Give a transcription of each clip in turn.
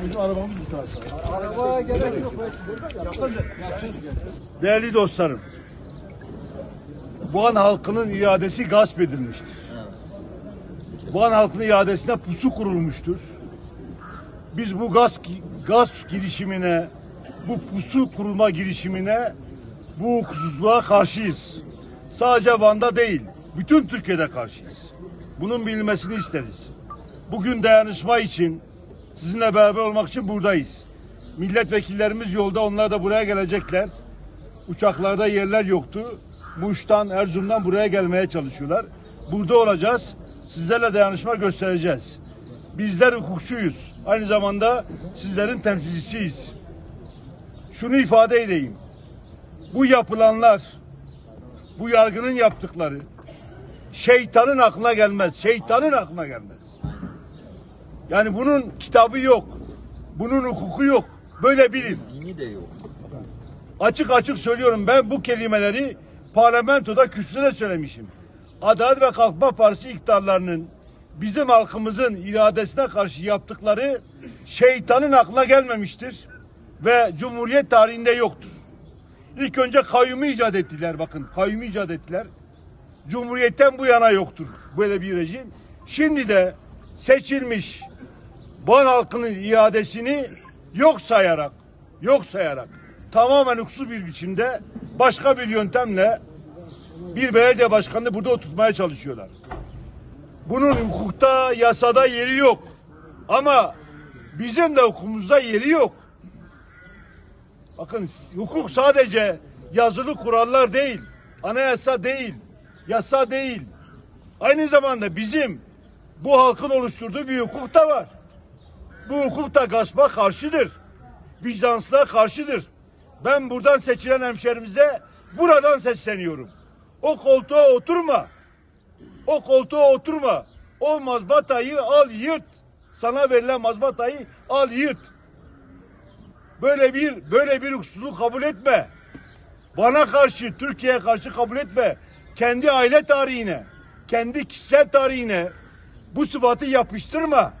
Bizim arabamız bir tanesi. Arabaya gerek yok. Değerli dostlarım, Van halkının iadesi gasp edilmiştir. Van halkının iadesine pusu kurulmuştur. Biz bu gasp girişimine, bu pusu kurulma girişimine, bu hukuksuzluğa karşıyız. Sadece Van'da değil, bütün Türkiye'de karşıyız. Bunun bilinmesini isteriz. Bugün dayanışma için, sizinle beraber olmak için buradayız. Milletvekillerimiz yolda, onlar da buraya gelecekler. Uçaklarda yerler yoktu. Muş'tan, Erzurum'dan buraya gelmeye çalışıyorlar. Burada olacağız. Sizlerle dayanışma göstereceğiz. Bizler hukukçuyuz. Aynı zamanda sizlerin temsilcisiyiz. Şunu ifade edeyim. Bu yapılanlar, bu yargının yaptıkları şeytanın aklına gelmez. Şeytanın aklına gelmez. Yani bunun kitabı yok. Bunun hukuku yok. Böyle bilin. Dini de yok. Açık açık söylüyorum, ben bu kelimeleri parlamentoda kürsüde söylemişim. Adalet ve Kalkınma Partisi iktidarlarının bizim halkımızın iradesine karşı yaptıkları şeytanın aklına gelmemiştir ve Cumhuriyet tarihinde yoktur. İlk önce kayyumu icat ettiler, bakın kayyumu icat ettiler. Cumhuriyetten bu yana yoktur böyle bir rejim. Şimdi de seçilmiş Van halkının iadesini yok sayarak tamamen hukuksuz bir biçimde başka bir yöntemle bir belediye başkanını burada oturtmaya çalışıyorlar. Bunun hukukta, yasada yeri yok. Ama bizim de hukukumuzda yeri yok. Bakın, hukuk sadece yazılı kurallar değil, anayasa değil, yasa değil. Aynı zamanda bizim bu halkın oluşturduğu bir hukuk da var. Bu hukuk da gaspa karşıdır. Vicdansızlığa karşıdır. Ben buradan seçilen hemşerimize buradan sesleniyorum. O koltuğa oturma. O koltuğa oturma. O mazbatayı al yırt. Sana verilen mazbatayı al yırt. Böyle bir hukuksuzluğu kabul etme. Bana karşı, Türkiye'ye karşı kabul etme. Kendi aile tarihine, kendi kişisel tarihine bu sıfatı yapıştırma.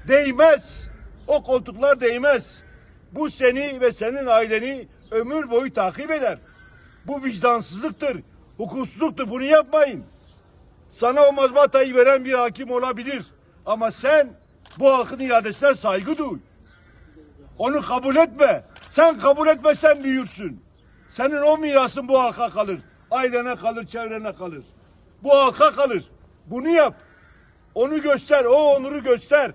Değmez. O koltuklar değmez. Bu seni ve senin aileni ömür boyu takip eder. Bu vicdansızlıktır, hukuksuzluktur. Bunu yapmayın. Sana o mazbatayı veren bir hakim olabilir. Ama sen bu halkın iradesine saygı duy. Onu kabul etme. Sen kabul etmezsen büyürsün. Senin o mirasın bu halka kalır. Ailene kalır, çevrene kalır. Bu halka kalır. Bunu yap. Onu göster, o onuru göster.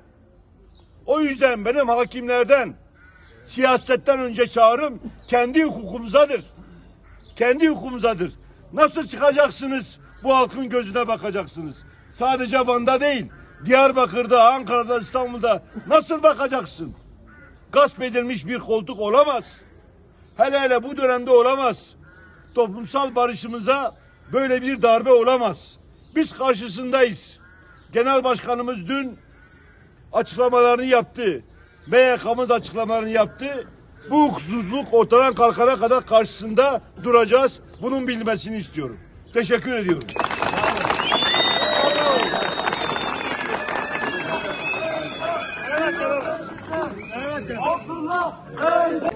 O yüzden benim hakimlerden, siyasetten önce çağrım kendi hukukumuzadır. Kendi hukukumuzadır. Nasıl çıkacaksınız? Bu halkın gözüne bakacaksınız. Sadece Van'da değil, Diyarbakır'da, Ankara'da, İstanbul'da nasıl bakacaksın? Gasp edilmiş bir koltuk olamaz. Hele bu dönemde olamaz. Toplumsal barışımıza böyle bir darbe olamaz. Biz karşısındayız. Genel Başkanımız dün açıklamalarını yaptı. MYK'mız açıklamalarını yaptı. Bu hukuksuzluk ortadan kalkana kadar karşısında duracağız. Bunun bilmesini istiyorum. Teşekkür ediyorum. Evet.